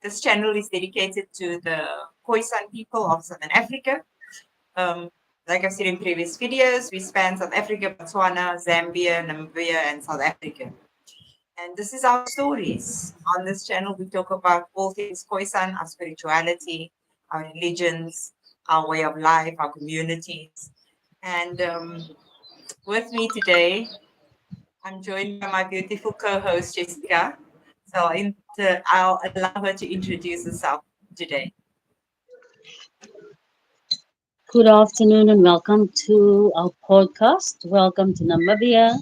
This channel is dedicated to the Khoisan people of Southern Africa. Um, like I've said in previous videos, we span South Africa, Botswana, Zambia, Namibia, and South Africa. And this is our stories. On this channel, we talk about all things Khoisan, our spirituality, our religions, our way of life, our communities. And with me today, I'm joined by my beautiful co-host Jessica. So I'll allow her to introduce herself today. Good afternoon and welcome to our podcast. Welcome to Namibia.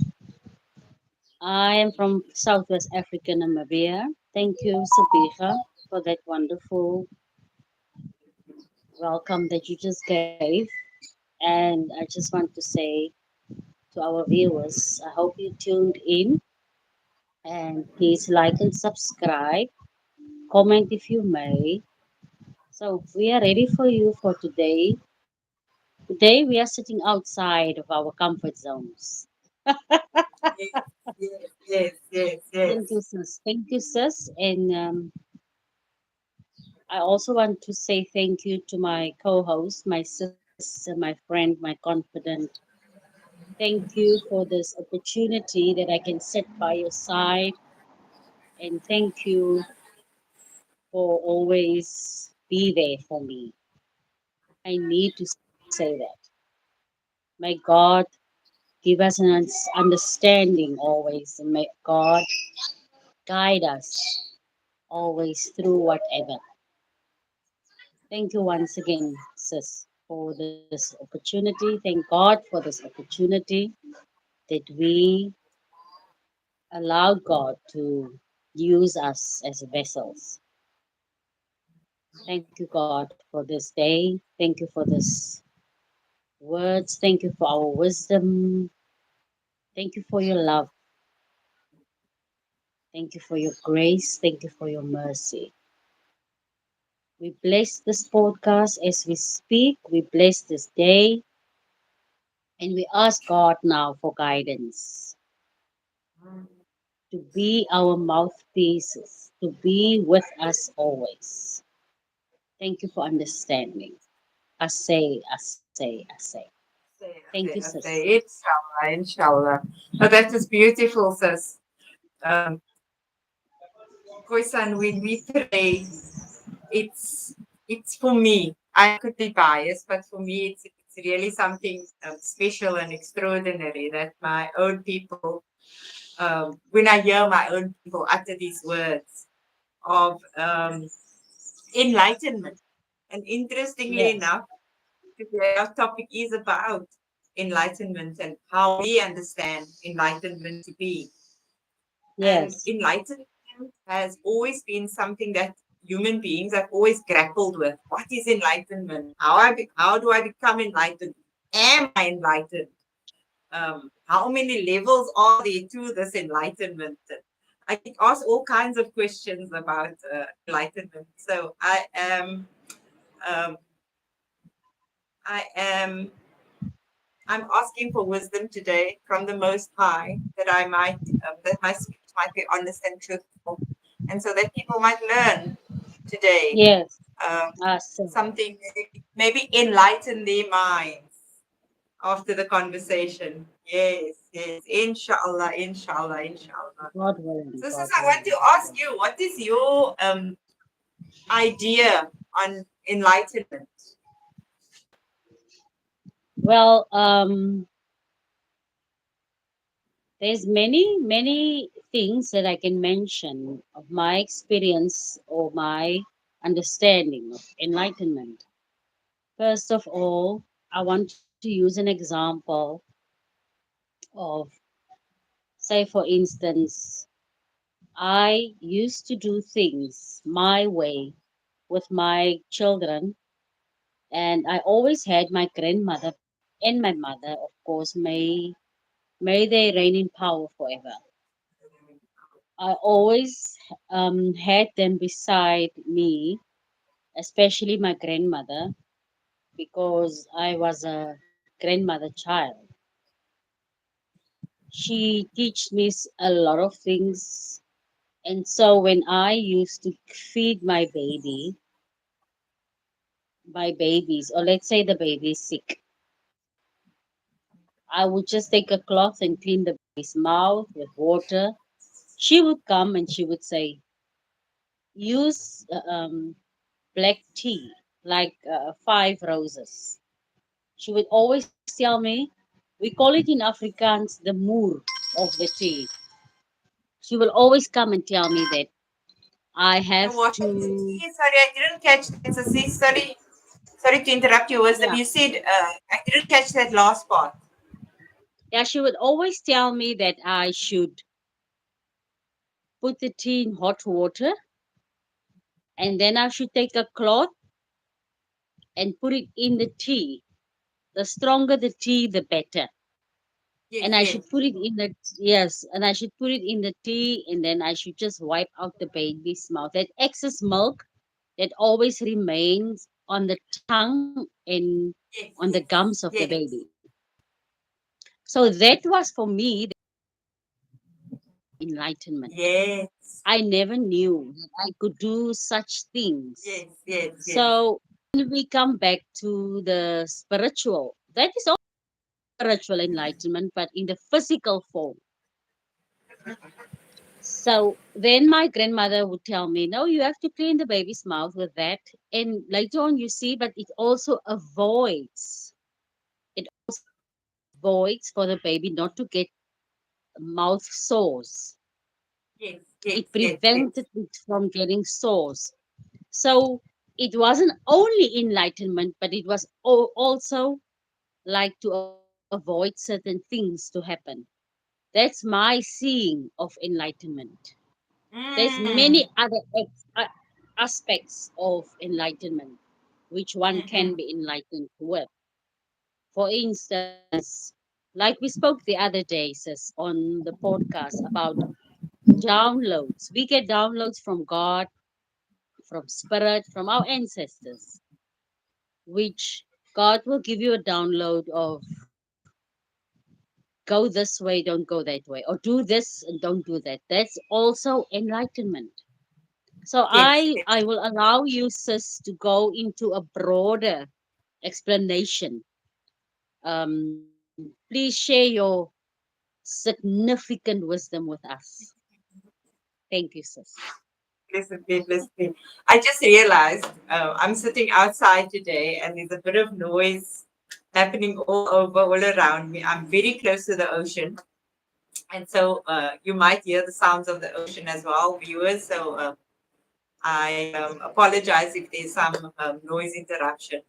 I am from Southwest Africa, Namibia. Thank you, Sabika, for that wonderful welcome that you just gave. And I just want to say to our viewers, I hope you tuned in and please like and subscribe. Comment if you may. So we are ready for you for today. Today we are sitting outside of our comfort zones. Yes, yes, yes, yes, Thank yes. you, sis. Thank you, sis. And I also want to say thank you to my co host, my sis, my friend, my confidant. Thank you for this opportunity that I can sit by your side. And thank you for always be there for me. I need to say that. May God give us an understanding always. And may God guide us always through whatever. Thank you once again, sis, for this opportunity. Thank God for this opportunity that we allowed God to use us as vessels. Thank you, God, for this day. Thank you for this words. Thank you for our wisdom. Thank you for your love. Thank you for your grace. Thank you for your mercy. We bless this podcast as we speak. We bless this day. And we ask God now for guidance to be our mouthpieces, to be with us always. Thank you for understanding. I say. Thank you, sis. Inshallah, inshallah. Oh, that is beautiful, sis. Um, Khoisan, when we pray, it's it's for me. I could be biased, but for me, it's really something special and extraordinary that my own people, when I hear my own people utter these words of enlightenment. And interestingly Yes, enough, today our topic is about enlightenment and how we understand enlightenment to be. And yes, enlightenment has always been something that human beings have always grappled with. What is enlightenment? How do I become enlightened? Am I enlightened? How many levels are there to this enlightenment? I get asked all kinds of questions about enlightenment. So um, I am I'm asking for wisdom today from the Most High that I might that my speech might be honest and truthful, and so that people might learn today yes. um, Awesome. something, maybe enlighten their minds after the conversation. Yes, yes, inshallah, inshallah, inshallah. God willing, So, sis, God I want willing, to God ask willing. you, what is your idea on enlightenment? Well, there's many things that I can mention of my experience or my understanding of enlightenment. First of all, I want to use an example of, say, for instance, I used to do things my way with my children, and I always had my grandmother and my mother, of course, may they reign in power forever. I always had them beside me, especially my grandmother, because I was a grandmother child. She teach me a lot of things And so when I used to feed my babies, or let's say the baby is sick, I would just take a cloth and clean the baby's mouth with water. She would come and she would say, use black tea, like 5 roses. She would always tell me, we call it in Afrikaans the moer of the tea. She will always come and tell me that I have And what is the to, tea? Sorry, I didn't catch that. So, see, sorry to interrupt your wisdom. yeah, You said I didn't catch that last part. yeah, she would always tell me that I should put the tea in hot water and then I should take a cloth and put it in the tea. The stronger the tea, the better. Yes, And I yes, should put it in the, yes, and I should put it in the tea, and then I should just wipe out the baby's mouth. That excess milk that always remains on the tongue and yes, on the yes, gums of the yes, baby. So that was for me enlightenment. yes, I never knew that I could do such things. yes, yes, yes. So when we come back to the spiritual, that is also spiritual enlightenment, but in the physical form. So then my grandmother would tell me, no, you have to clean the baby's mouth with that. And later on, you see, but it also avoids for the baby not to get mouth sores. Yes, yes, It yes, yes. prevented it from getting sores. So it wasn't only enlightenment, but it was also like to avoid certain things to happen. That's my seeing of enlightenment. There's many Mm. other aspects of enlightenment which one can Mm-hmm. be enlightened with. For instance, like we spoke the other day, sis, on the podcast about downloads. We get downloads from God, from Spirit, from our ancestors, which God will give you a download of go this way, don't go that way, or do this and don't do that. That's also enlightenment. So Yes, yes. I will allow you, sis, to go into a broader explanation. Please share your significant wisdom with us. Thank you, sis. Listen, babe, listen. I just realized I'm sitting outside today and there's a bit of noise happening all over, all around me. I'm very close to the ocean. And so you might hear the sounds of the ocean as well, viewers. So I apologize if there's some noise interruption.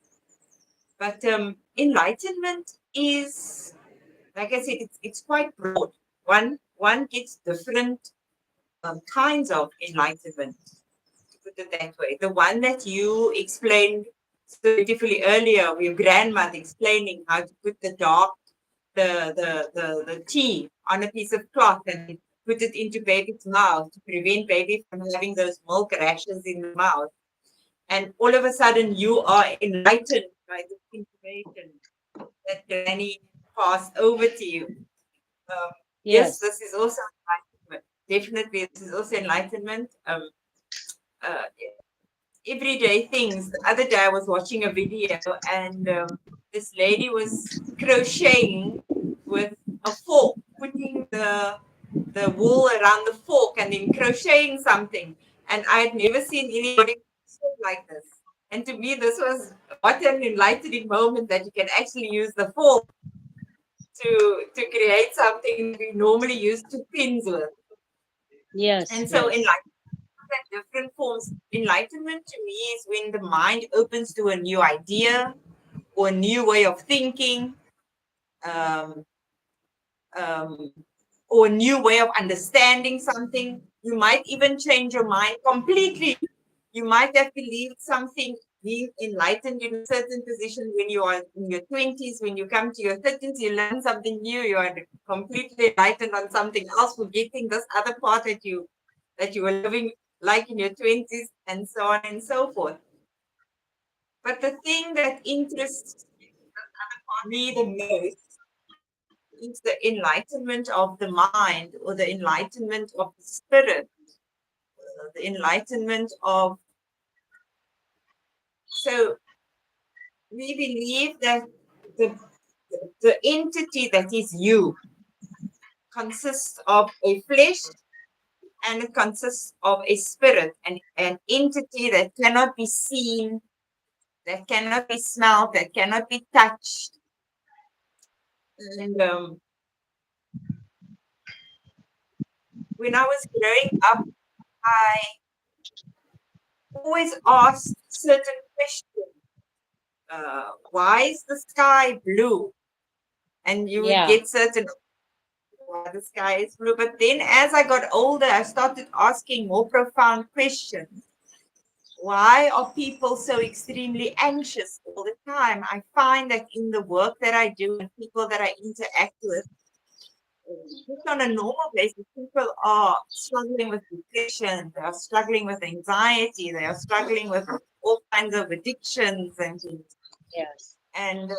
But enlightenment is, like I said, it's quite broad. One gets different kinds of enlightenment, to put it that way. The one that you explained so beautifully earlier, with your grandmother explaining how to put the tea on a piece of cloth and put it into baby's mouth to prevent baby from having those milk rashes in the mouth. And all of a sudden you are enlightened by this information that Granny passed over to you. Um, yes, Yes. this is also enlightenment. Definitely, this is also enlightenment. Uh, Everyday things. The other day, I was watching a video, and this lady was crocheting with a fork, putting the wool around the fork, and then crocheting something. And I had never seen anybody crochet like this. And to me, this was what an enlightening moment that you can actually use the fork to create something that we normally use two pins with. Yes. And so Yes. enlightenment at different forms. Enlightenment to me is when the mind opens to a new idea or a new way of thinking, um, um, or a new way of understanding something. You might even change your mind completely. You might have believed something, being enlightened in a certain position when you are in your 20s. When you come to your 30s, you learn something new. You are completely enlightened on something else, forgetting this other part that you were living like in your 20s, and so on and so forth. But the thing that interests me the most is the enlightenment of the mind or the enlightenment of the spirit. the enlightenment of, so we believe that the, the entity that is you consists of a flesh and it consists of a spirit, an entity that cannot be seen, that cannot be smelled, that cannot be touched. And when I was growing up, I always asked certain questions. Why is the sky blue? And you would Yeah. get certain why the sky is blue. But then as I got older, I started asking more profound questions. Why are people so extremely anxious all the time? I find that in the work that I do and people that I interact with, just on a normal basis, people are struggling with depression, they are struggling with anxiety, they are struggling with all kinds of addictions and things. Yes. And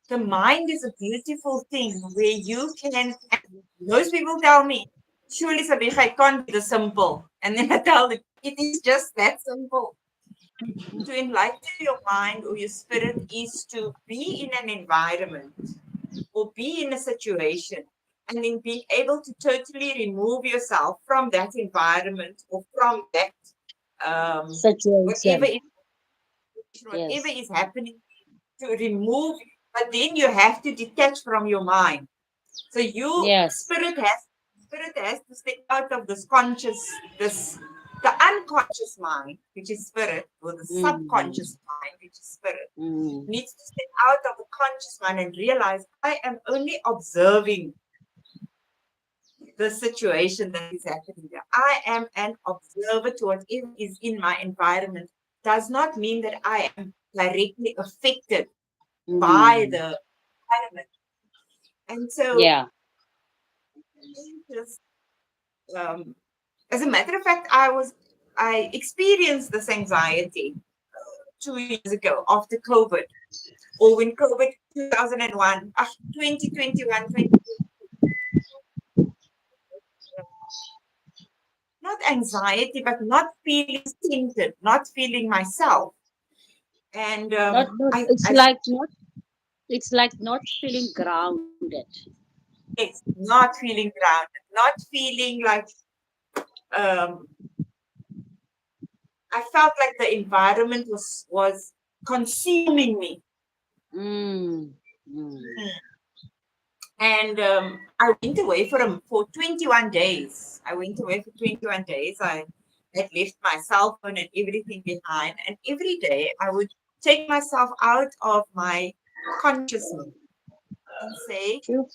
the mind is a beautiful thing where you can, most people tell me, surely Sabiha, it can't be the simple. And then I tell them, it is just that simple. To enlighten your mind or your spirit is to be in an environment or be in a situation and then being able to totally remove yourself from that environment or from that whatever Situation. is whatever Yes. is happening, to remove, but then you have to detach from your mind. So you Yes. spirit has to step out of this conscious, this the unconscious mind, which is spirit, or the Mm. subconscious mind, which is spirit, Mm. needs to step out of the conscious mind and realize I am only observing the situation that is happening there. I am an observer to whatever is in my environment. Does not mean that I am directly affected by Mm. the environment. And so, Yeah. just, um, as a matter of fact, I experienced this anxiety 2 years ago after COVID, or when COVID 2001, 2021, not anxiety, but not feeling centered, not feeling myself. And Not it's I like not it's like not feeling grounded. yes, not feeling grounded, not feeling like um, I felt like the environment was consuming me. Mm. Mm. And I went away for 21 days. I went away for 21 days. I had left my cell phone and everything behind. And every day I would take myself out of my consciousness and say, True.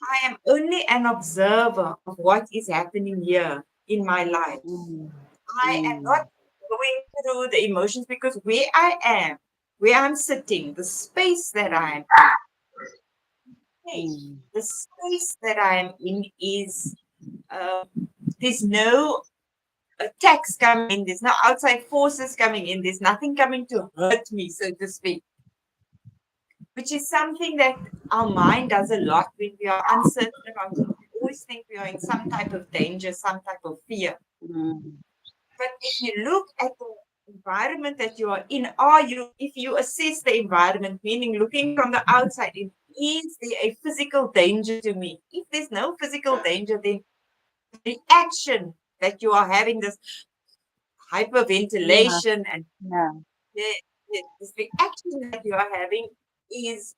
I am only an observer of what is happening here in my life. Mm. I am Mm. not going through the emotions because where I am, where I'm sitting, the space that I'm in, okay, Mm. the space that I'm in is there's no attacks coming in, there's no outside forces coming in, there's nothing coming to hurt me, so to speak, which is something that our mind does a lot when we are uncertain about things. We always think we are in some type of danger, some type of fear. Mm. But if you look at the environment that you are in, are you, if you assess the environment, meaning looking from the outside, is there a physical danger to me? If there's no physical danger, then the reaction that you are having, this Yeah. hyperventilation and Yeah. this reaction that you are having is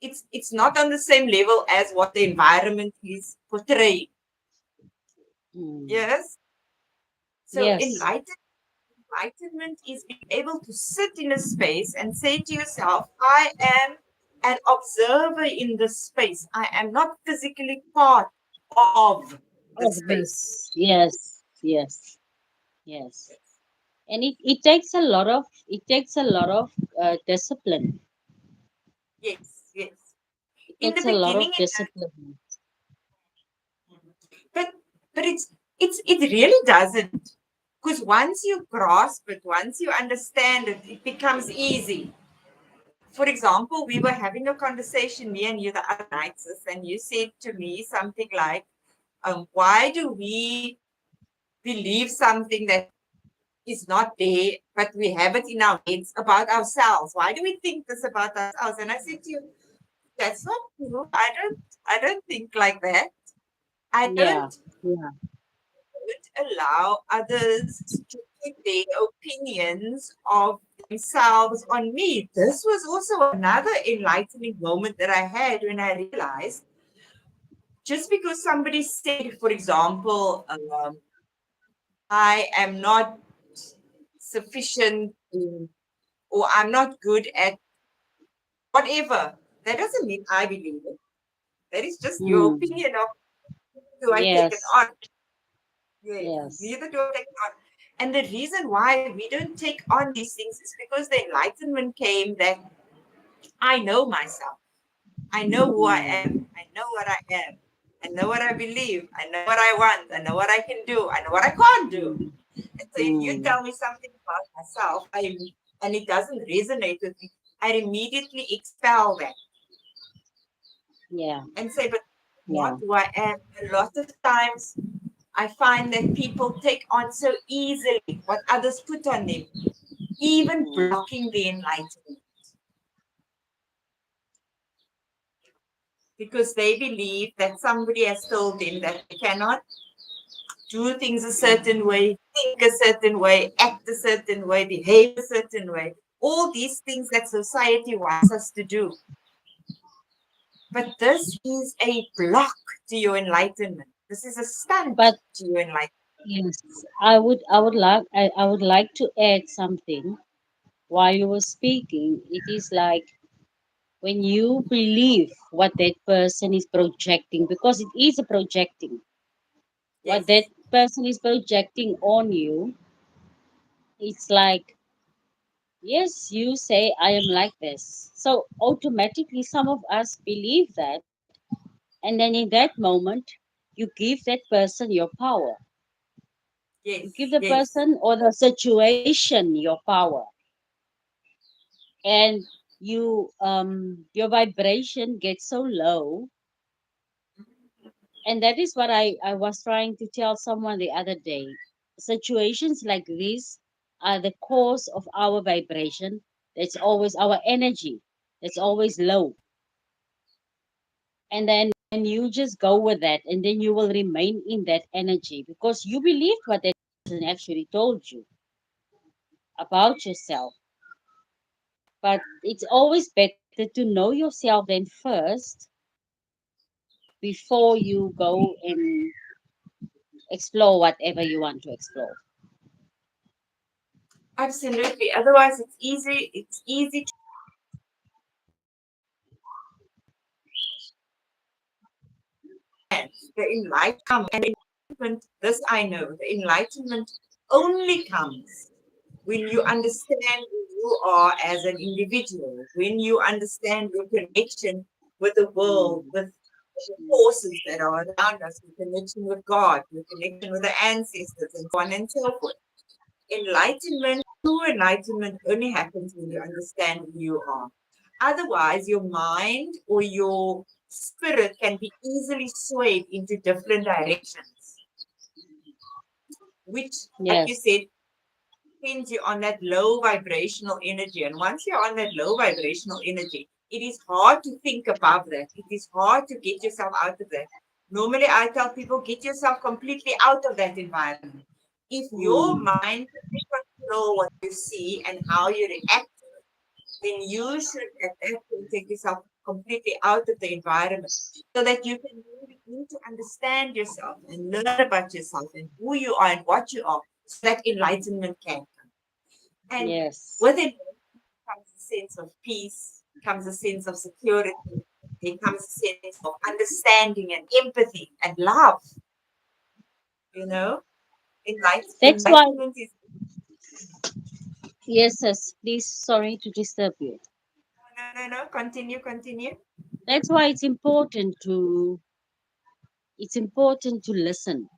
it's not on the same level as what the environment is portraying. Mm. Yes. So Yes. enlightenment is being able to sit in a space and say to yourself, I am an observer in this space. I am not physically part of the Of space. this. Yes. Yes. Yes. And it takes a lot of discipline. Yes, yes. It In the takes a lot beginning, of discipline. but it really doesn't. Because once you grasp it, once you understand it, it becomes easy. For example, we were having a conversation, me and you, the other night, sis, and you said to me something like, Why do we believe something that is not there, but we have it in our heads about ourselves? Why do we think this about ourselves? And I said to you, that's not true. I don't think like that. I Yeah. Yeah. don't allow others to put their opinions of themselves on me. This was also another enlightening moment that I had when I realized just because somebody said, for example, I am not sufficient or I'm not good at whatever, that doesn't mean I believe it. That is just your Mm. opinion of do I take it Yes. on. Yes, Yes. neither do I take it on. And the reason why we don't take on these things is because the enlightenment came that I know myself. I know who I am. Mm. I know what I am. I know what I believe. I know what I want. I know what I can do. I know what I can't do. Mm. And so if you Mm. tell me something about myself, and it doesn't resonate with me, I immediately expel that Yeah. and say, but not Yeah. who I am. A lot of times I find that people take on so easily what others put on them, even Mm. blocking the enlightenment because they believe that somebody has told them that they cannot do things a certain way, think a certain way, act a certain way, behave a certain way. All these things that society wants us to do. But this is a block to your enlightenment. This is a stunt But to your enlightenment. yes, I would like to add something while you were speaking. It is like when you believe what that person is projecting, because it is a projecting, what that Yes, person is projecting on you, it's like, yes, you say, I am like this. So automatically, some of us believe that. And then in that moment, you give that person your power. You yes, give the yes. person or the situation your power. And your vibration gets so low. And that is what I was trying to tell someone the other day. Situations like this are the cause of our vibration. That's always our energy. That's always low. And then you just go with that, and then you will remain in that energy because you believed what that person actually told you about yourself. But it's always better to know yourself then first before you go and explore whatever you want to explore. Absolutely. Otherwise, it's easy to dance. The enlightenment, this I know, the enlightenment only comes when you understand who you are as an individual, when you understand your connection with the world, Mm, with the forces that are around us, your connection with God, your connection with the ancestors, and so on and so forth. Enlightenment, true enlightenment only happens when you understand who you are. Otherwise, your mind or your spirit can be easily swayed into different directions, which, like you yes, said, sends you on that low vibrational energy. And once you're on that low vibrational energy, it is hard to think above that. It is hard to get yourself out of that. Normally, I tell people, get yourself completely out of that environment. If your mm, mind can control what you see and how you react, then you should at that point take yourself completely out of the environment so that you can really begin to understand yourself and learn about yourself and who you are and what you are so that enlightenment can come. And yes. with it comes a sense of peace, comes a sense of security, there comes a sense of understanding and empathy and love, you know. That's why, Enlightenment is yes, yes, please, sorry to disturb you. no, continue, continue. That's why it's important to listen,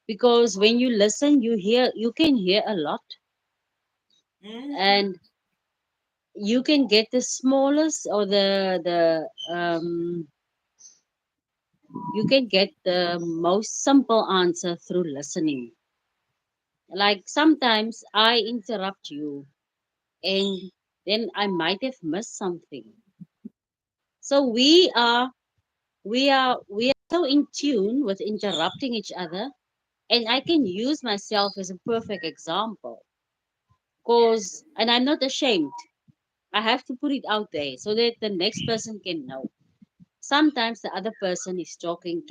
because when you listen, you can hear a lot, Mm, and you can get the smallest or the You can get the most simple answer through listening. Like sometimes I interrupt you and then I might have missed something. So we are so in tune with interrupting each other, and I can use myself as a perfect example. Cause and I'm not ashamed. I have to put it out there so that the next person can know. Sometimes the other person is talking,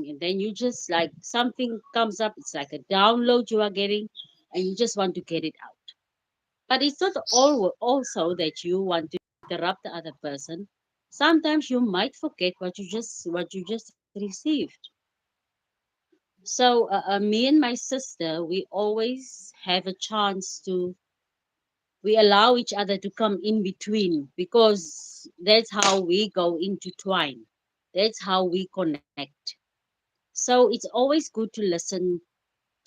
and then you just like something comes up, it's like a download you are getting, and you just want to get it out. But it's not all also that you want to interrupt the other person. Sometimes you might forget what you just received. So me and my sister, we always have a chance to we allow each other to come in between because that's how we go intertwine. That's how we connect. So it's always good to listen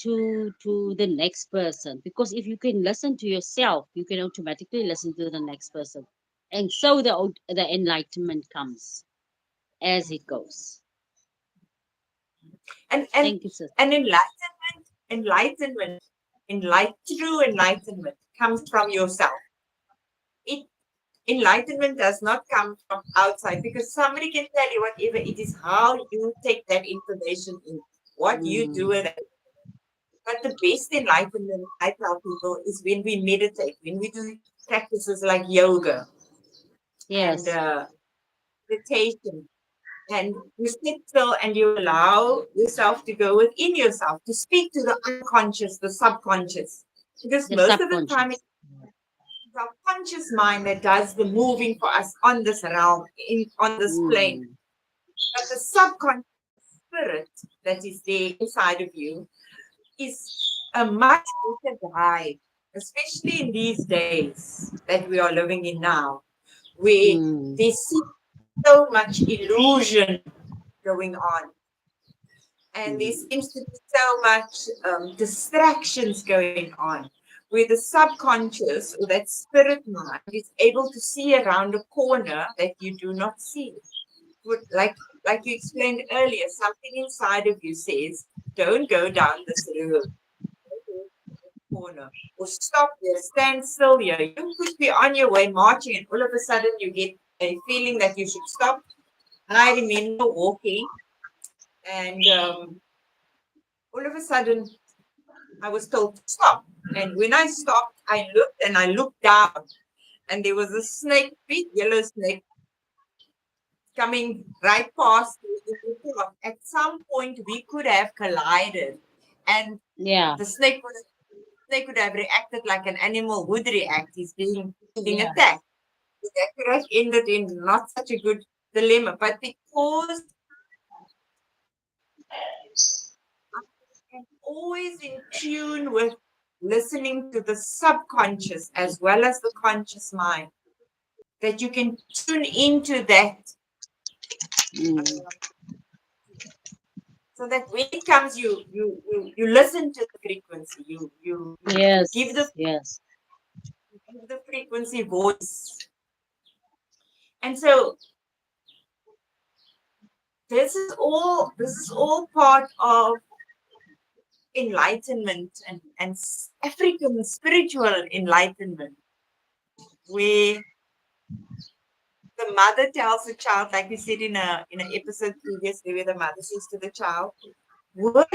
to the next person, because if you can listen to yourself, you can automatically listen to the next person, and so the enlightenment comes as it goes. And and Thank you, sir. and true enlightenment comes from yourself. It Enlightenment does not come from outside, because somebody can tell you whatever. It is how you take that information in, what you do Mm, with it. But the best enlightenment, I tell people, is when we meditate, when we do practices like yoga and yes, meditation, and you sit still and you allow yourself to go within yourself, to speak to the unconscious, the subconscious. Because the most of the time, subconscious. it's our conscious mind that does the moving for us on this realm, on this plane. Mm, But the subconscious spirit that is there inside of you is a much better guide, especially in these days that we are living in now, where mm, there seems so much illusion going on, and there mm, seems to be so much distractions going on, where the subconscious or that spirit mind is able to see around a corner that you do not see. Like you explained earlier, something inside of you says, "Don't go down this road. Don't go to this corner, or stop here, stand still here." You could be on your way marching, and all of a sudden you get a feeling that you should stop. I remember walking, and all of a sudden I was told to stop. And when I stopped, I looked down, and there was a snake, big yellow snake, coming right past me in the path. At some point, we could have collided, and yeah, the snake would have reacted like an animal would react. He's being yeah, attacked. That could have ended in not such a good dilemma. But because I'm always in tune with listening to the subconscious as well as the conscious mind, that you can tune into that, mm, uh, so that when it comes, you listen to the frequency, you yes, yes, give the frequency voice. And so this is all part of enlightenment, and African spiritual enlightenment, where the mother tells the child, like we said in an episode previously, where the mother says to the child, "Word,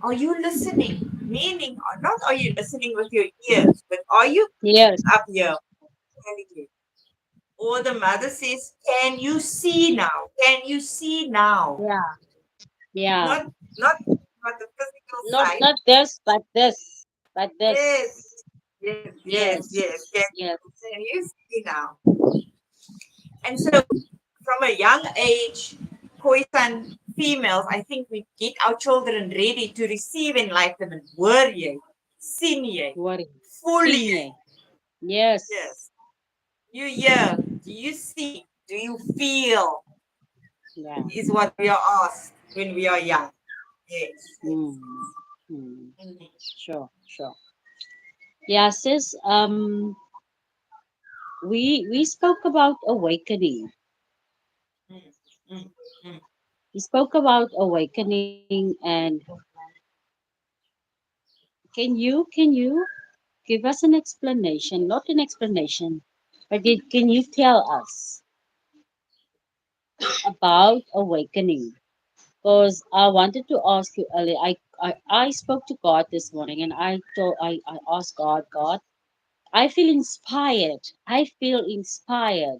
are you listening?" Meaning, not are you listening with your ears, but are you yes, up here? Or the mother says, "Can you see now? Can you see now?" yeah, yeah. Not not not the physical Not sight. not this, but this, but Yes, this. yes, yes, yes. Yes, Can, yes, can you see now? And so, from a young age, Khoisan females, I think we get our children ready to receive enlightenment. Were ye, sin ye, worry. fully ye. Sinye. Yes. Yes. You hear, do you see, do you feel, Yeah. is what we are asked when we are young. Yes, yes. Mm. Mm. Mhm. Sure, sure. Yeah, sis, we spoke about awakening. Mm, mm, mm. We spoke about awakening, and can you give us an explanation? Not an explanation, but can you tell us about awakening? Because I wanted to ask you earlier. I spoke to God this morning, and I asked God, I feel inspired. I feel inspired.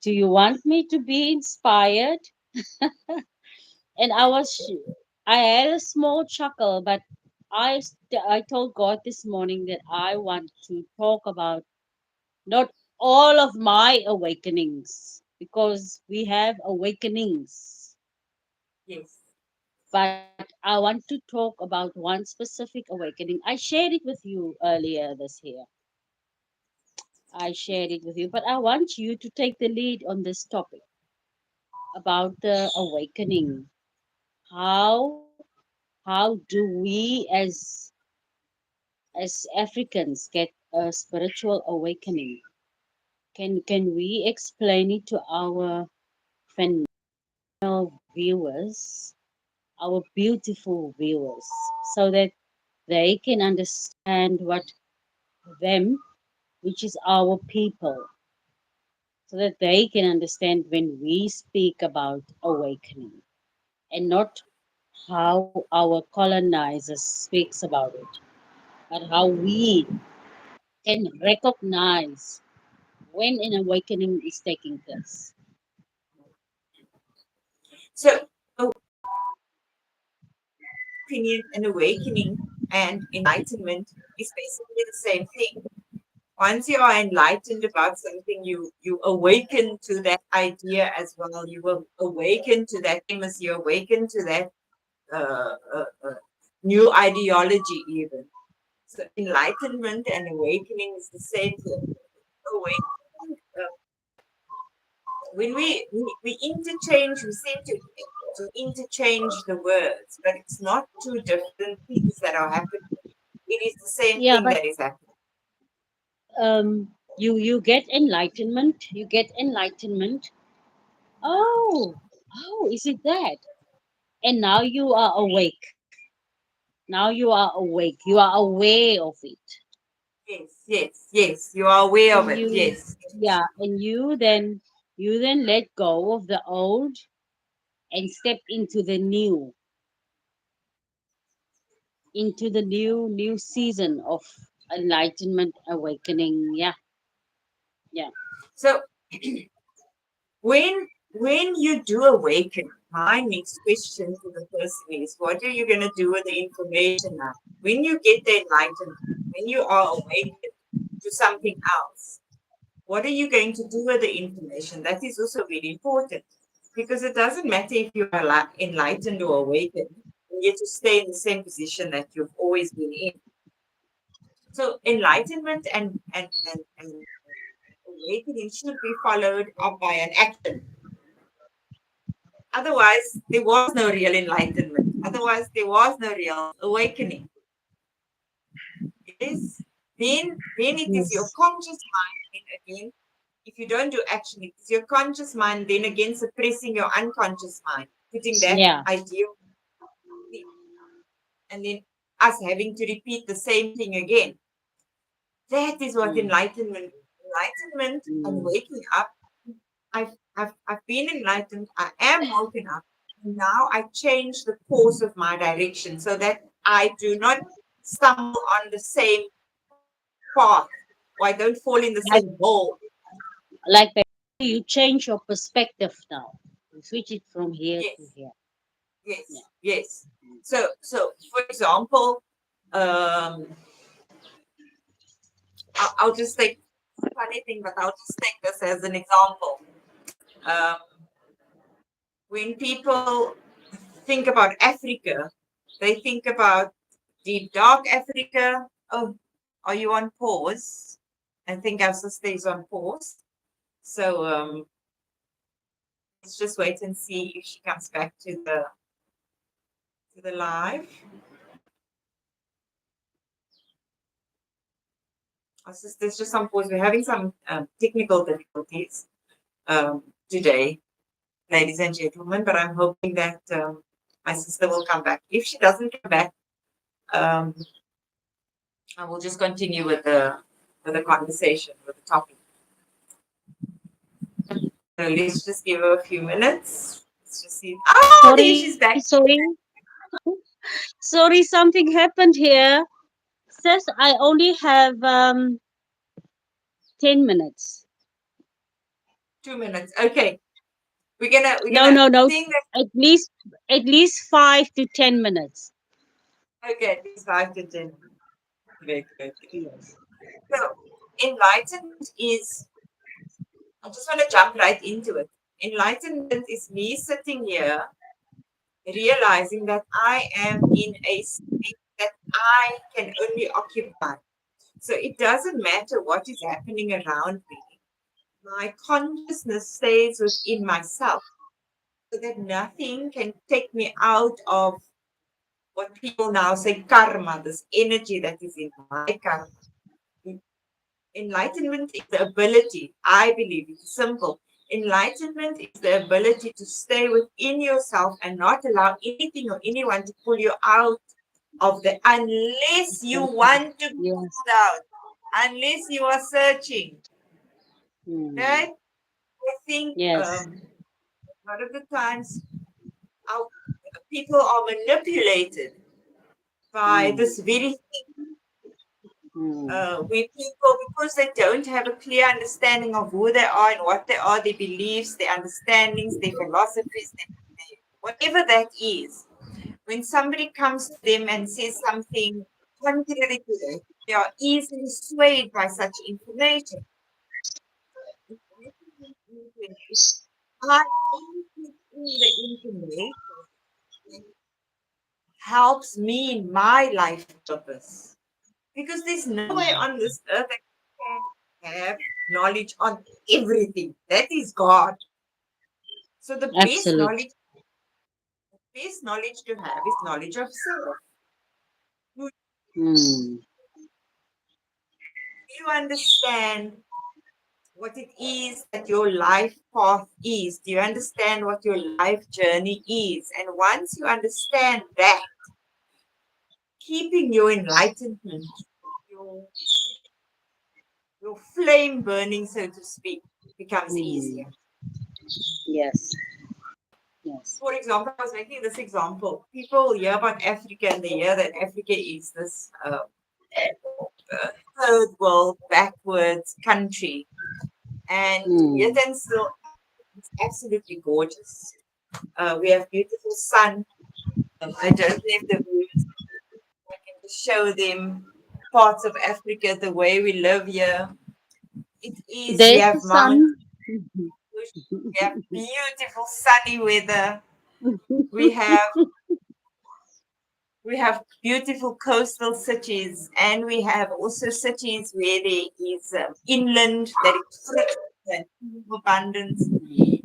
Do you want me to be inspired? And I had a small chuckle, but I told God this morning that I want to talk about not all of my awakenings, because we have awakenings, Yes. but I want to talk about one specific awakening. I shared it with you earlier this year. I shared it with you, but I want you to take the lead on this topic about the awakening. How how do we as Africans get a spiritual awakening? Can we explain it to our phenomenal viewers, our beautiful viewers, so that they can understand what them, which is our people, so that they can understand when we speak about awakening and not how our colonizers speaks about it, but how we can recognize when an awakening is taking place. So, opinion and awakening and enlightenment is basically the same thing. Once you are enlightened about something, you awaken to that idea as well. You will awaken to that famous. You awaken to that new ideology, even. So, enlightenment and awakening is the same thing. Awakening, when we interchange, we seem to interchange the words, but it's not two different things that are happening. It is the same Yeah, thing but that is happening. you get enlightenment. You get enlightenment. Oh, is it that? And now you are awake. Now you are awake. You are aware of it. Yes, yes, yes. You are aware of And it. you, Yes, yeah, and you then let go of the old and step into the new season of enlightenment, awakening. Yeah, yeah. so when you do awaken, my next question to the person is, what are you going to do with the information now? When you get the enlightenment, when you are awakened to something else, what are you going to do with the information? That is also very important, because it doesn't matter if you are enlightened or awakened, and yet to stay in the same position that you've always been in. So enlightenment and awakening should be followed up by an action. Otherwise, there was no real enlightenment. Otherwise, there was no real awakening. Yes. Then it is your Yes. conscious mind. Then again, if you don't do action, it is your conscious mind. Then again, suppressing your unconscious mind, putting that Yeah. idea, and then us having to repeat the same thing again. That is what Mm. enlightenment and Mm. waking up. I've been enlightened. I am woken up. Now I change the course of my direction so that I do not stumble on the same path, or I don't fall in the Like same hole. like that, you change your perspective now. You switch it from here to Yes, here. Yeah. yes, yes. So for example, um, I'll just take funny thing, but I'll just take this as an example. Um, when people think about Africa, they think about deep dark Africa. Oh, are you on pause? I think our sister is on pause. So let's just wait and see if she comes back to the live. Our sister's just on pause. We're having some technical difficulties today. ladies and gentlemen. But I'm hoping that my sister will come back. If she doesn't come back, um, I will just continue with the conversation, with the topic. So let's just give her a few minutes. Let's just see. Oh, there Sorry, she's back. sorry, sorry. Something happened here. Says I only have 10 minutes. 2 minutes. Okay, we're No, gonna no, no. think that. At least at least 5 to 10 minutes. Okay, at least 5 to 10. Great, great, great. Yes. So enlightenment is. I just want to jump right into it. Enlightenment is me sitting here realizing that I am in a state that I can only occupy. So it doesn't matter what is happening around me. My consciousness stays within myself so that nothing can take me out of what people now say karma, this energy that is in my karma. Enlightenment is the ability, I believe it's simple. Enlightenment is the ability to stay within yourself and not allow anything or anyone to pull you out of the unless you Exactly. want to be Yes. pulled out, unless you are searching. Hmm. Right? I think Yes. a lot of the times our people are manipulated by Hmm. this very Hmm. with people because they don't have a clear understanding of who they are and what they are, their beliefs, their understandings, their philosophies, whatever that is. When somebody comes to them and says something contrary to that, they are easily swayed by such information. I only in the information that helps me in my life purpose. Because there's no way Hmm. on this earth that can have knowledge on everything. That is God. So Absolute. the best knowledge to have is knowledge of self. Do Hmm. you understand what it is that your life path is? Do you understand what your life journey is? And once you understand that, keeping your enlightenment, your your flame burning, so to speak, becomes Hmm. easier. Yes. Yes. For example, I was making this example. People hear about Africa and they hear that Africa is this third world backwards country. And yet Hmm. and still, it's absolutely gorgeous. We have beautiful sun. I don't have the words. I can just show them parts of Africa the way we live here. It is, we There's the have mountains, sun. we have beautiful sunny weather. We have we have beautiful coastal cities, and we have also cities where there is inland that is rich and full of abundance.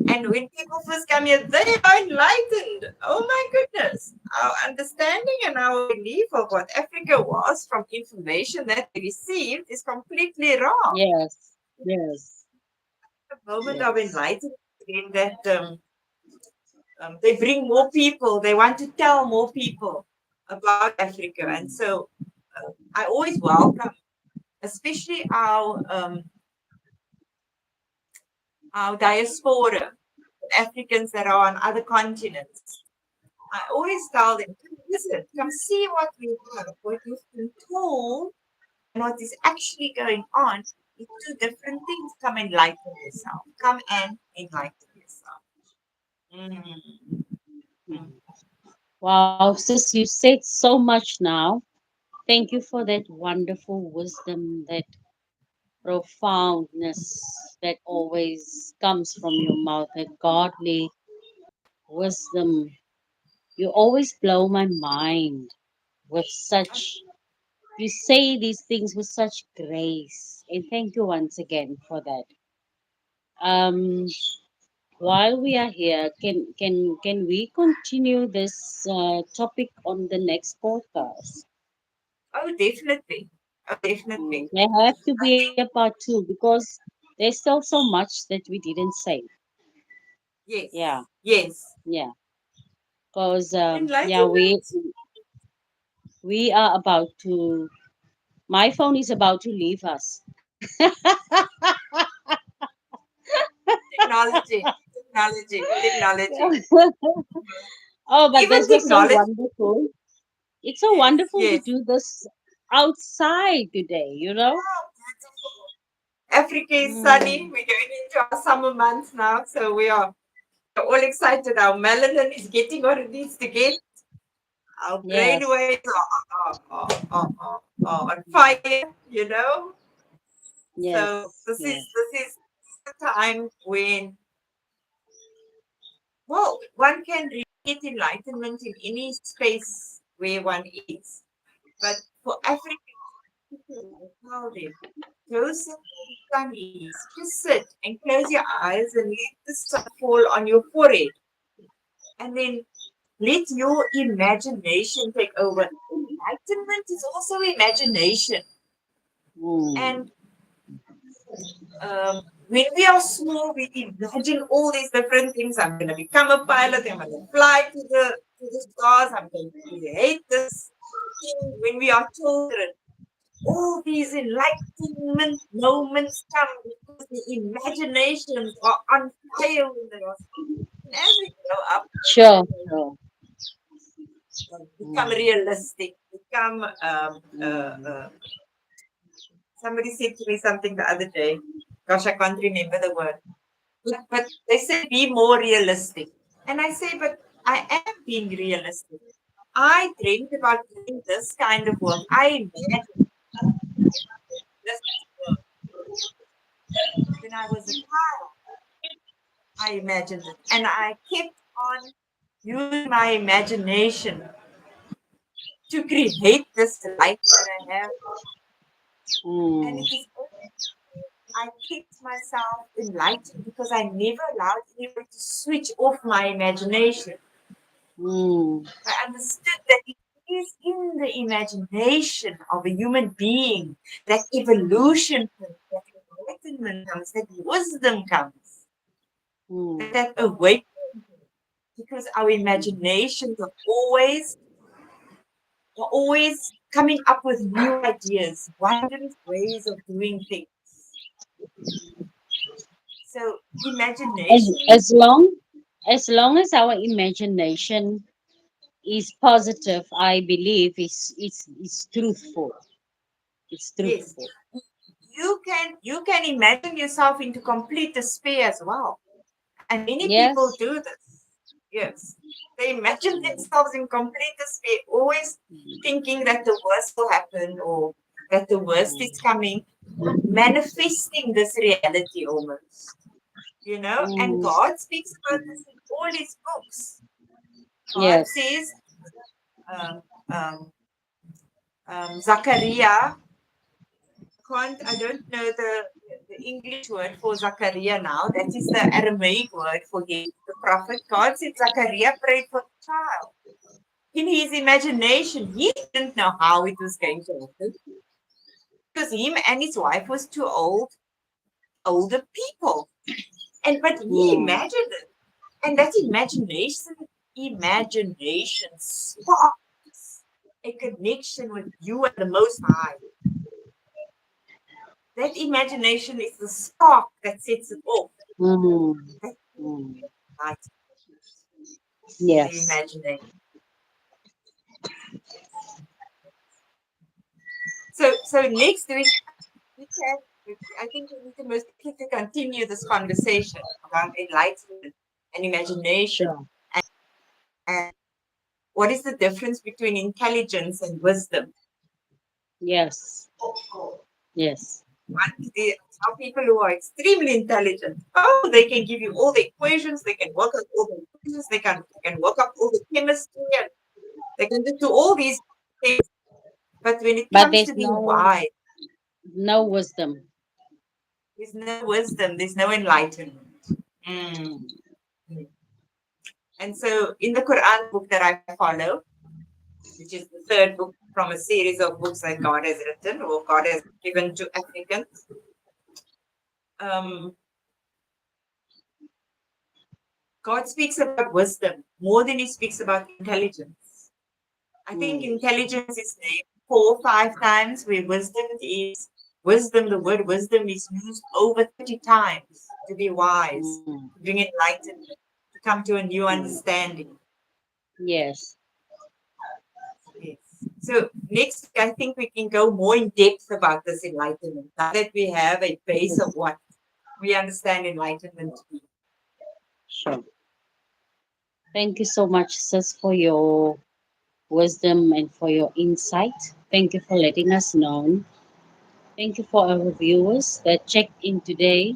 And when people first come here, they are enlightened. Oh my goodness. Our understanding and our belief of what Africa was from information that we received is completely wrong. Yes. Yes. The moment of Yes. enlightenment in that they bring more people, they want to tell more people about Africa. And Hmm. so I always welcome, especially our diaspora, Africans that are on other continents. I always tell them, come visit, come see what we have, what you've been told, and what is actually going on. It's two different things. Come enlighten yourself. Come and enlighten yourself. Mm. Mm. Wow, sis, you said so much now. Thank you for that wonderful wisdom, that profoundness that always comes from your mouth, that godly wisdom. You always blow my mind with such, you say these things with such grace. And thank you once again for that. Um, while we are here, can we continue this topic on the next podcast? Oh, definitely. Oh, definitely. There have to I be a think part two because there's still so much that we didn't say. Yeah, Yes. Yes. yeah. Because yeah, Enlightenment. we are about to. My phone is about to leave us. Technology. Technology. Technology. Oh, but Even this was so technology. wonderful. It's so Yes. wonderful to Yes. do this outside today, you know? Oh, beautiful. Africa is sunny. Mm, We're going into our summer months now, so we're all excited. Our melanin is getting what it needs to get. Our yes, brainwaves are on fire, you know. So yes, this is yes. a time when, well, one can really get enlightenment in any space where one is. But for Africans, I tell them, go sit where the sun is. Just sit and close your eyes and let the sun fall on your forehead. And then let your imagination take over. Enlightenment is also imagination. Mm, And when we are small, we imagine all these different things. I'm going to become a pilot. I'm going to fly to the stars. I'm going to create this thing. When we are children, all these enlightenment moments come because the imaginations are on fire when they are small. And as we grow up, sure, sure. become Mm, realistic, become mm, somebody said to me something the other day. Gosh, I can't remember the word. But they say be more realistic. And I say, but I am being realistic. I dreamed about doing this kind of work. I imagined this work when I was a child. I imagined it. And I kept on using my imagination to create this life that I have. And mm, it is I kept myself enlightened because I never allowed anybody to switch off my imagination. mm, I understood that it is in the imagination of a human being that evolution comes, that enlightenment comes, that wisdom comes, mm, that awakening comes. Because our imaginations are always coming up with new ideas, wondrous ways of doing things. So as imagination, as long as our imagination is positive, I believe is truthful. It's yes, truthful. you can imagine yourself into complete despair as well. And many people Yes. do this. Yes. They imagine Mm, themselves in complete despair, always thinking that the worst will happen or that the worst is coming, manifesting this reality almost. And mm, God speaks about this in all his books. God yes. says, um, um, Zachariah, I don't know the English word for Zachariah now. That is the Aramaic word for him, the prophet. God said Zachariah prayed for the child. In his imagination, he didn't know how it was going to happen because him and his wife was too older people. But he Mm, imagined it. And that imagination sparks a connection with you and the Most High. That imagination is the spark that sets it off. mm, That mm. light, the Yes. imagination. So next week we can. I think we need to most definitely continue this conversation about enlightenment and imagination Sure. and what is the difference between intelligence and wisdom. Yes. Yes. Some people who are extremely intelligent, oh, they can give you all the equations, they can work out all the equations, they can work out all the chemistry, and they can just do all these things. But when it But comes there's to being wise, no wisdom. there's no wisdom, there's no enlightenment. Mm. And so in the Quran book that I follow, which is the third book from a series of books that God has written or God has given to Africans, um, God speaks about wisdom more than he speaks about intelligence. I think mm, intelligence is named 4 or 5 times, where wisdom, the word wisdom is used over 30 times to be wise, mm, to bring enlightenment, to come to a new mm. understanding. Yes, Yes. So next week, I think we can go more in depth about this enlightenment. Now that we have a base of yes, what we understand enlightenment to be. sure. Thank you so much, sis, for your wisdom and for your insight. Thank you for letting us know. Thank you for our viewers that checked in today.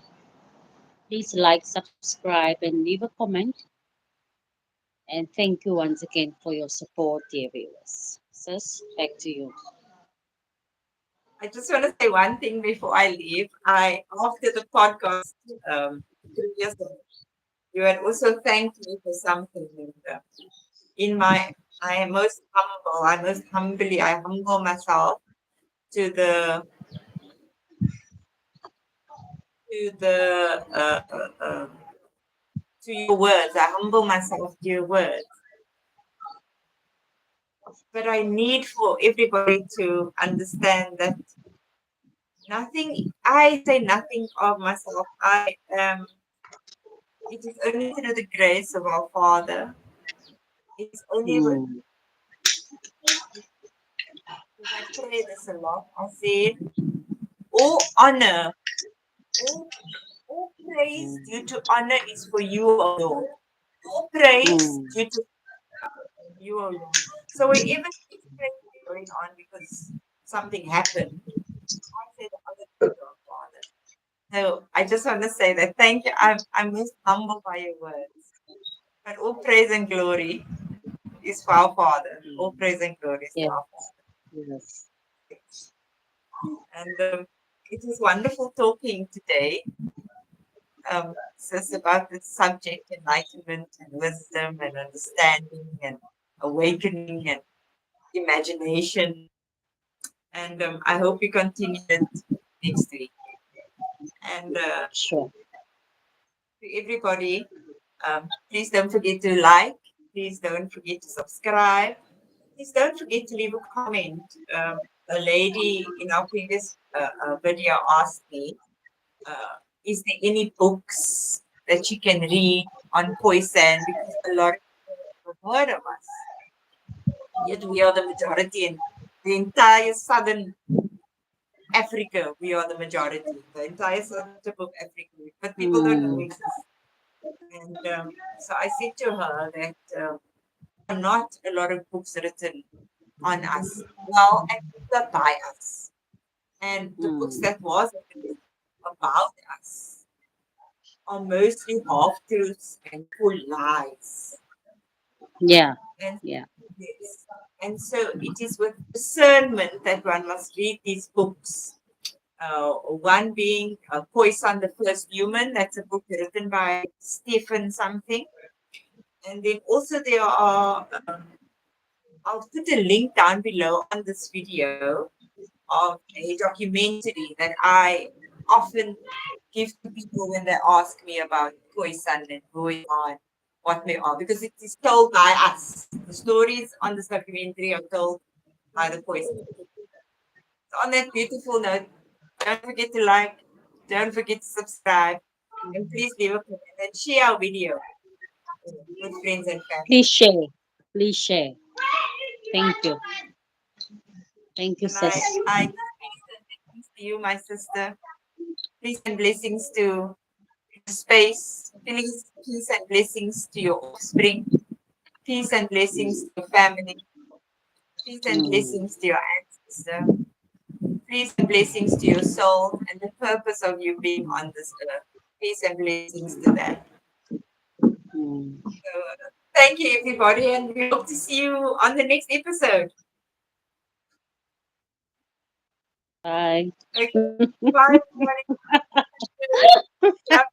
Please like, subscribe, and leave a comment. And thank you once again for your support, dear viewers. Sis, back to you. I just want to say one thing before I leave. After the podcast, 2 years ago, you had also thanked me for something. And, in my, I am most humble. I humble myself to the to your words. I humble myself to your words. But I need for everybody to understand that I say nothing of myself. It is only through the grace of our Father. It is only with, Mm, because I pray this a lot. I said, all honor, all, all praise due to honor is for you, O Lord. All praise mm, due to you, O Lord. So wherever this praise is going on because something happened, I say the other to our Father. So I just want to say that thank you. I'm most humbled by your words. But all praise and glory is for our Father. All mm. praise and glory is to Yes, our Father. yes, And it was wonderful talking today, sis, about this subject, enlightenment and wisdom and understanding and awakening and imagination. And I hope we continue it next week. And sure. to everybody, please don't forget to like. Please don't forget to subscribe. Please don't forget to leave a comment. A lady in our previous video asked me, uh, is there any books that she can read on Khoisan? Because a lot of people have heard of us. Yet we are the majority in the entire southern Africa. We are the majority, the entire southern tip of Africa. But people don't know Mm, exist. And so I said to her that there are not a lot of books written on us. Well, and neither by us. And the books mm. that was written about us are mostly half truths and full lies. Yeah, And yeah. yes. And so it is with discernment that one must read these books. One being Khoisan, the First Human. That's a book written by Stephen something. And then also there are, I'll put a link down below on this video of a documentary that I often give to people when they ask me about Khoisan and who we are, what we are, because it is told by us. The stories on this documentary are told by the Khoisan. So on that beautiful note, don't forget to like, don't forget to subscribe, and please leave a comment and share our video with friends and Please family. share. Please share. Thank you. Thank you, And sis. I give peace and blessings to you, my sister. Peace and blessings to your space. Peace and blessings to your offspring. Peace and blessings Mm, to your family. Peace and mm, blessings to your ancestor. Peace and blessings to your soul and the purpose of you being on this earth. Peace and blessings to that. mm. So, thank you, everybody, and we hope to see you on the next episode. Bye. Okay, bye, everybody. Love